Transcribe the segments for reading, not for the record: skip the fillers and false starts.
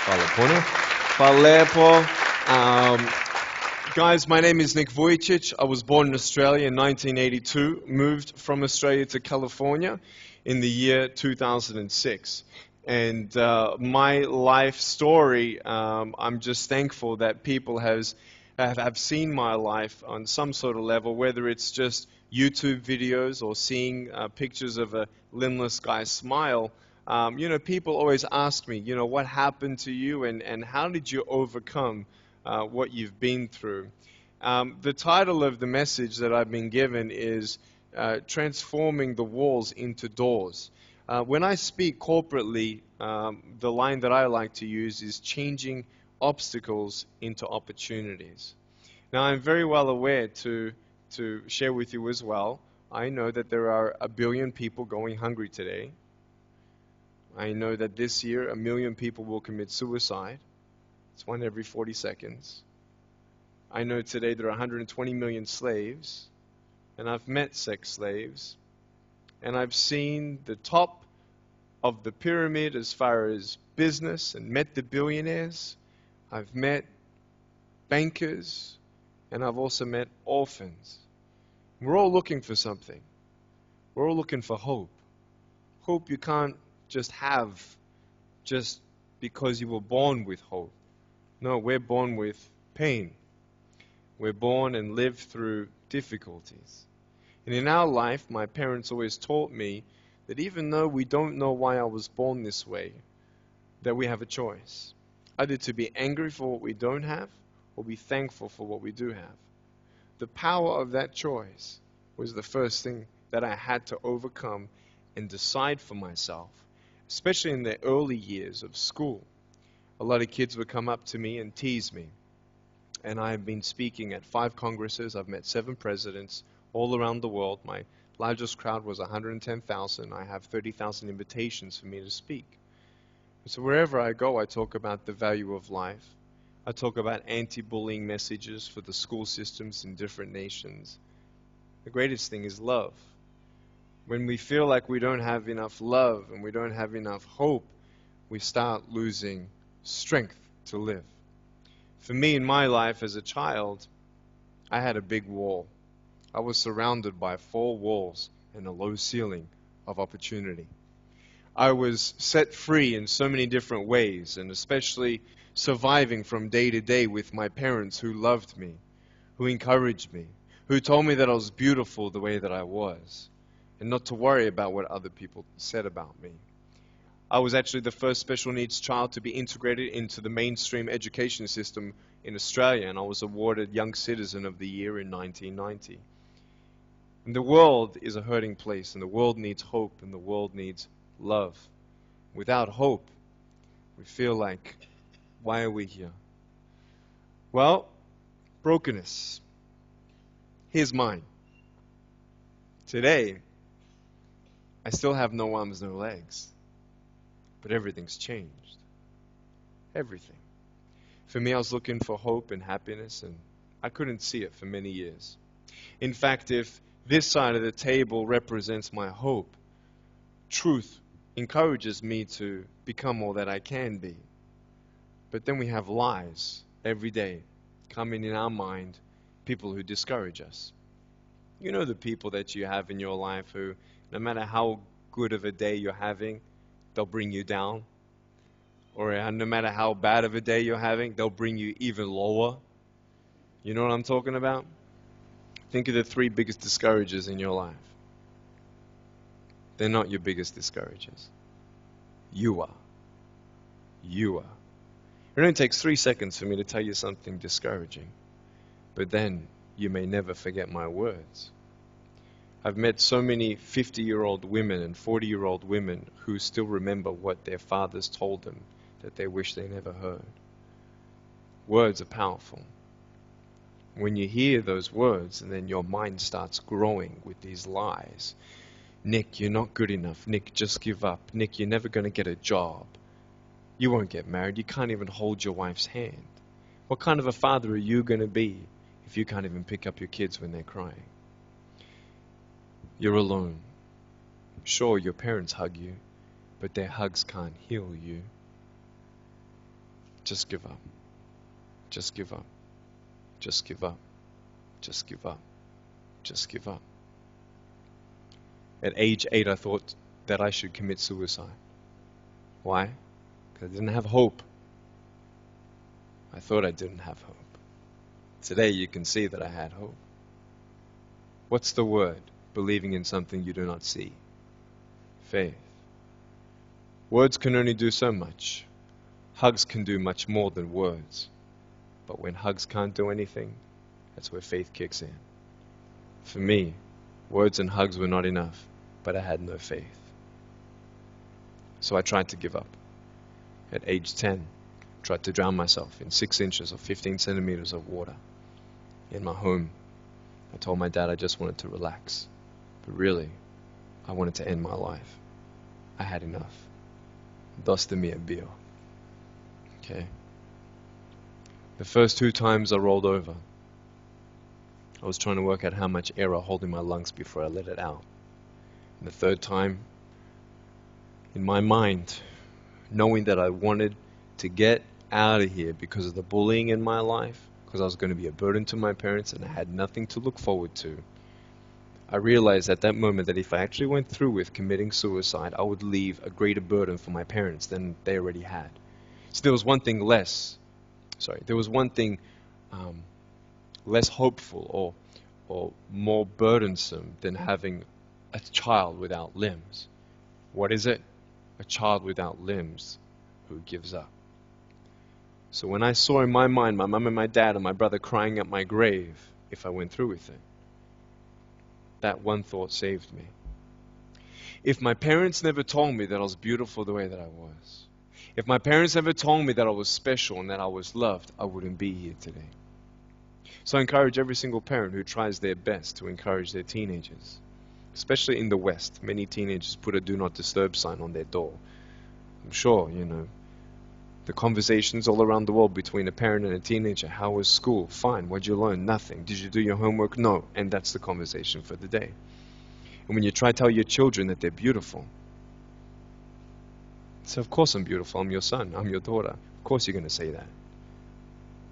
Hvala puno. Guys, my name is Nick Vujicic. I was born in Australia in 1982, moved from Australia to California in the year 2006. And my life story, I'm just thankful that people have seen my life on some sort of level, whether it's just YouTube videos or seeing pictures of a limbless guy's smile. People always ask me, what happened to you and how did you overcome what you've been through? The title of the message that I've been given is Transforming the Walls into Doors. When I speak corporately, the line that I like to use is changing obstacles into opportunities. Now, I'm very well aware to share with you as well, I know that there are 1 billion people going hungry today. I know that this year 1 million people will commit suicide. It's 1 every 40 seconds. I know today there are 120 million slaves, and I've met sex slaves, and I've seen the top of the pyramid as far as business and met the billionaires. I've met bankers, and I've also met orphans. We're all looking for something. We're all looking for hope. Hope you can't just have just because you were born with hope. No, we're born with pain. We're born and live through difficulties. And in our life, my parents always taught me that even though we don't know why I was born this way, that we have a choice. Either to be angry for what we don't have, or be thankful for what we do have. The power of that choice was the first thing that I had to overcome and decide for myself, especially in the early years of school. A lot of kids would come up to me and tease me. And I have been speaking at 5 congresses. I've met 7 presidents all around the world. My largest crowd was 110,000. I have 30,000 invitations for me to speak. So wherever I go, I talk about the value of life. I talk about anti-bullying messages for the school systems in different nations. The greatest thing is love. When we feel like we don't have enough love and we don't have enough hope, we start losing strength to live. For me, in my life as a child, I had a big wall. I was surrounded by 4 walls and a low ceiling of opportunity. I was set free in so many different ways, and especially surviving from day to day with my parents who loved me, who encouraged me, who told me that I was beautiful the way that I was, and not to worry about what other people said about me. I was actually the first special needs child to be integrated into the mainstream education system in Australia, and I was awarded Young Citizen of the Year in 1990. And the world is a hurting place, and the world needs hope, and the world needs love. Without hope, we feel like, why are we here? Well, brokenness. Here's mine. Today, I still have no arms, no legs. But everything's changed. Everything. For me, I was looking for hope and happiness, and I couldn't see it for many years. In fact, if this side of the table represents my hope, truth encourages me to become all that I can be. But then we have lies every day coming in our mind, people who discourage us. You know the people that you have in your life who, no matter how good of a day you're having, they'll bring you down. Or no matter how bad of a day you're having, they'll bring you even lower. You know what I'm talking about? Think of the 3 biggest discouragers in your life. They're not your biggest discouragers. You are. You are. It only takes 3 seconds for me to tell you something discouraging. But then you may never forget my words. I've met so many 50-year-old women and 40-year-old women who still remember what their fathers told them that they wish they never heard. Words are powerful. When you hear those words and then your mind starts growing with these lies. Nick, you're not good enough. Nick, just give up. Nick, you're never going to get a job. You won't get married. You can't even hold your wife's hand. What kind of a father are you going to be if you can't even pick up your kids when they're crying? You're alone. Sure, your parents hug you, but their hugs can't heal you. Just give up. Just give up. Just give up. Just give up. Just give up. At age 8, I thought that I should commit suicide. Why? Because I didn't have hope. I thought I didn't have hope. Today you can see that I had hope. What's the word? Believing in something you do not see. Faith. Words can only do so much. Hugs can do much more than words. But when hugs can't do anything, that's where faith kicks in. For me, words and hugs were not enough, but I had no faith. So I tried to give up. At age 10, tried to drown myself in 6 inches or 15 centimeters of water. In my home, I told my dad I just wanted to relax. But really, I wanted to end my life. I had enough. Dosta mi bio. Okay. The first 2 times I rolled over, I was trying to work out how much air I hold in my lungs before I let it out. And the 3rd time, in my mind, knowing that I wanted to get out of here because of the bullying in my life, because I was going to be a burden to my parents and I had nothing to look forward to, I realized at that moment that if I actually went through with committing suicide, I would leave a greater burden for my parents than they already had. So there was one thing less hopeful or more burdensome than having a child without limbs. What is it? A child without limbs who gives up. So when I saw in my mind my mum and my dad and my brother crying at my grave, if I went through with it, that one thought saved me. If my parents never told me that I was beautiful the way that I was, if my parents never told me that I was special and that I was loved, I wouldn't be here today. So I encourage every single parent who tries their best to encourage their teenagers. Especially in the West, many teenagers put a do not disturb sign on their door. I'm sure, the conversations all around the world between a parent and a teenager. How was school? Fine. What'd you learn? Nothing. Did you do your homework? No. And that's the conversation for the day. And when you try to tell your children that they're beautiful, so of course I'm beautiful. I'm your son. I'm your daughter. Of course you're going to say that.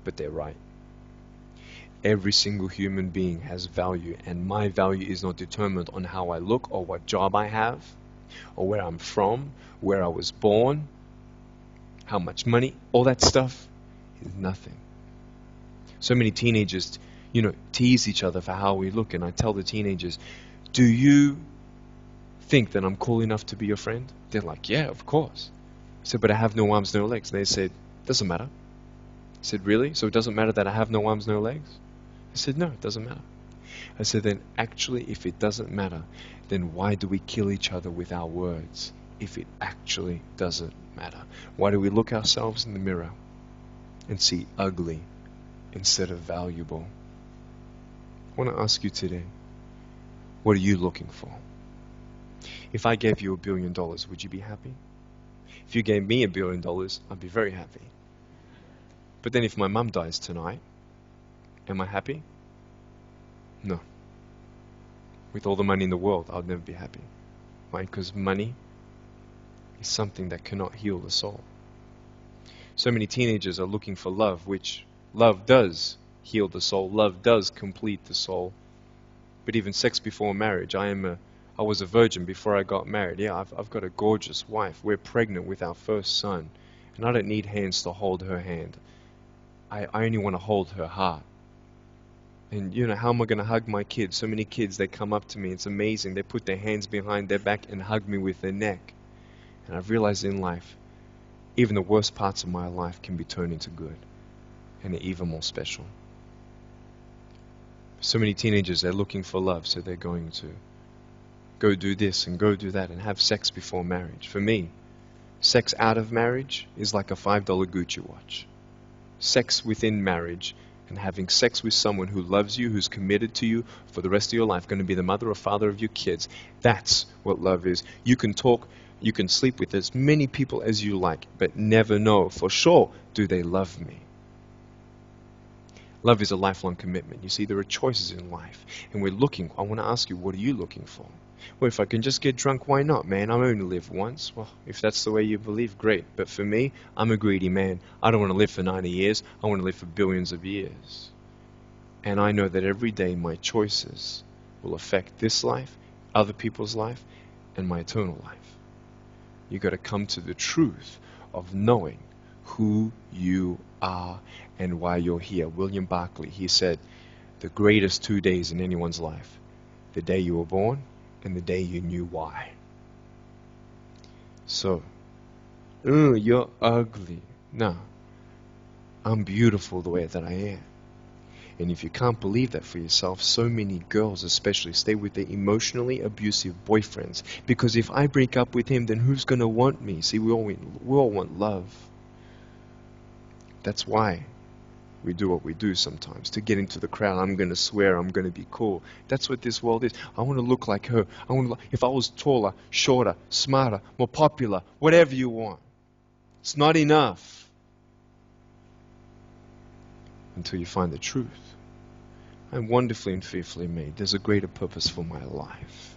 But they're right. Every single human being has value, and my value is not determined on how I look or what job I have or where I'm from, where I was born, how much money. All that stuff is nothing. So many teenagers, tease each other for how we look, and I tell the teenagers, do you think that I'm cool enough to be your friend? They're like, yeah, of course. I said, but I have no arms, no legs. And they said, doesn't matter. I said, really? So it doesn't matter that I have no arms, no legs? I said, no, it doesn't matter. I said, then actually, if it doesn't matter, then why do we kill each other with our words if it actually doesn't matter? Why do we look ourselves in the mirror and see ugly instead of valuable? I want to ask you today, what are you looking for? If I gave you $1 billion, would you be happy? If you gave me $1 billion, I'd be very happy. But then if my mum dies tonight, am I happy? No. With all the money in the world, I'll never be happy. Why? Because money is something that cannot heal the soul. So many teenagers are looking for love, which love does heal the soul. Love does complete the soul. But even sex before marriage, I was a virgin before I got married. Yeah, I've got a gorgeous wife. We're pregnant with our first son. And I don't need hands to hold her hand. I only want to hold her heart. And how am I going to hug my kids? So many kids, they come up to me. It's amazing. They put their hands behind their back and hug me with their neck. And I've realized in life, even the worst parts of my life can be turned into good. And they're even more special. So many teenagers, they're looking for love. So they're going to go do this and go do that and have sex before marriage. For me, sex out of marriage is like a $5 Gucci watch. Sex within marriage and having sex with someone who loves you, who's committed to you for the rest of your life, going to be the mother or father of your kids. That's what love is. You can talk, you can sleep with as many people as you like, but never know for sure, do they love me? Love is a lifelong commitment. You see, there are choices in life, and we're looking. I want to ask you, what are you looking for? Well, if I can just get drunk, why not, man? I only live once. Well, if that's the way you believe, great. But for me, I'm a greedy man. I don't want to live for 90 years. I want to live for billions of years. And I know that every day my choices will affect this life, other people's life, and my eternal life. You got to come to the truth of knowing who you are and why you're here. William Barclay, he said, the greatest 2 days in anyone's life, the day you were born and the day you knew why. So, you're ugly. No, I'm beautiful the way that I am. And if you can't believe that for yourself, so many girls especially stay with their emotionally abusive boyfriends. Because if I break up with him, then who's going to want me? See, we all want love. That's why we do what we do sometimes. To get into the crowd, I'm going to swear, I'm going to be cool. That's what this world is. I want to look like her. If I was taller, shorter, smarter, more popular, whatever you want. It's not enough. Until you find the truth. I'm wonderfully and fearfully made. There's a greater purpose for my life.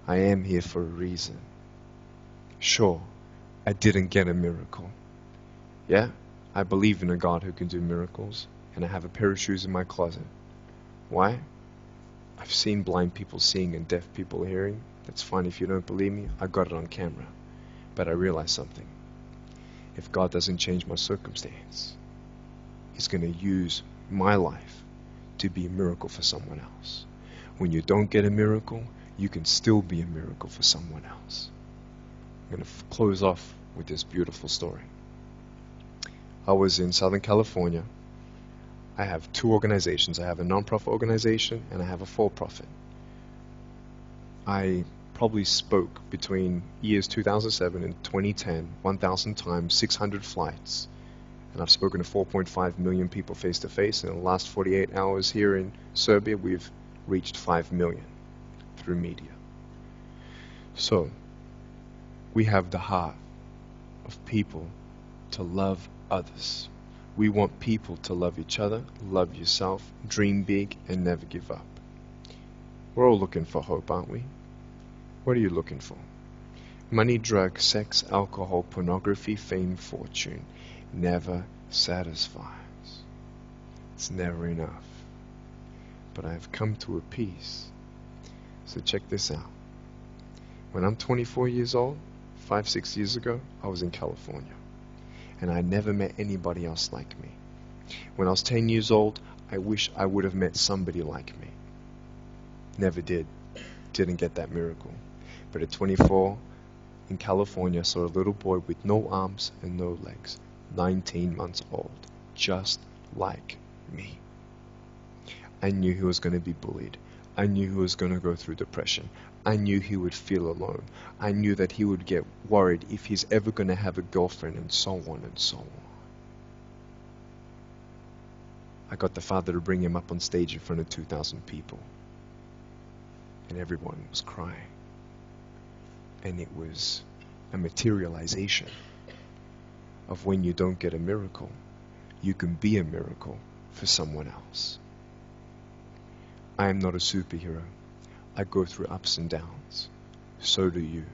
I am here for a reason. Sure, I didn't get a miracle. Yeah, I believe in a God who can do miracles, and I have a pair of shoes in my closet. Why? I've seen blind people seeing and deaf people hearing. That's fine if you don't believe me. I got it on camera. But I realized something. If God doesn't change my circumstance, He's going to use my life to be a miracle for someone else. When you don't get a miracle, you can still be a miracle for someone else. I'm going to close off with this beautiful story. I was in Southern California. I have two organizations. I have a non-profit organization and I have a for-profit. I probably spoke between years 2007 and 2010, 1,000 times, 600 flights. And I've spoken to 4.5 million people face-to-face. And in the last 48 hours here in Serbia, we've reached 5 million through media. So, we have the heart of people to love others. We want people to love each other, love yourself, dream big, and never give up. We're all looking for hope, aren't we? What are you looking for? Money, drugs, sex, alcohol, pornography, fame, fortune never satisfies. It's never enough. But I've come to a peace. So check this out. When I'm 24 years old, 5-6 years ago, I was in California. And I never met anybody else like me. When I was 10 years old, I wish I would have met somebody like me. Never did. Didn't get that miracle. But at 24, in California, I saw a little boy with no arms and no legs. 19 months old, just like me. I knew he was going to be bullied. I knew he was going to go through depression. I knew he would feel alone. I knew that he would get worried if he's ever going to have a girlfriend, and so on and so on. I got the father to bring him up on stage in front of 2,000 people. And everyone was crying. And it was a materialization of when you don't get a miracle, you can be a miracle for someone else. I am not a superhero. I go through ups and downs. So do you.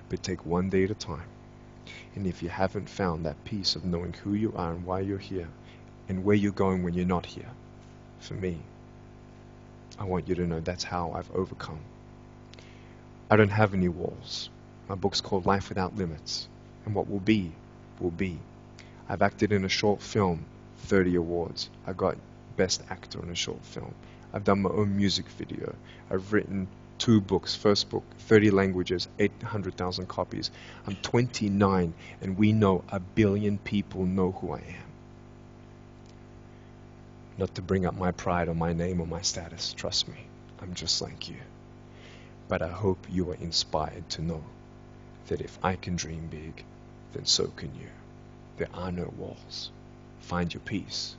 But take one day at a time. And if you haven't found that peace of knowing who you are and why you're here, and where you're going when you're not here, for me, I want you to know that's how I've overcome. I don't have any walls. My book's called Life Without Limits. And what will be, will be. I've acted in a short film, 30 awards. I got Best Actor in a Short Film. I've done my own music video. I've written 2 books. First book, 30 languages, 800,000 copies. I'm 29, and we know 1 billion people know who I am. Not to bring up my pride or my name or my status, trust me, I'm just like you. But I hope you are inspired to know that if I can dream big, then so can you. There are no walls. Find your peace,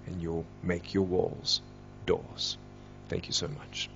and you'll make your walls doors. Thank you so much.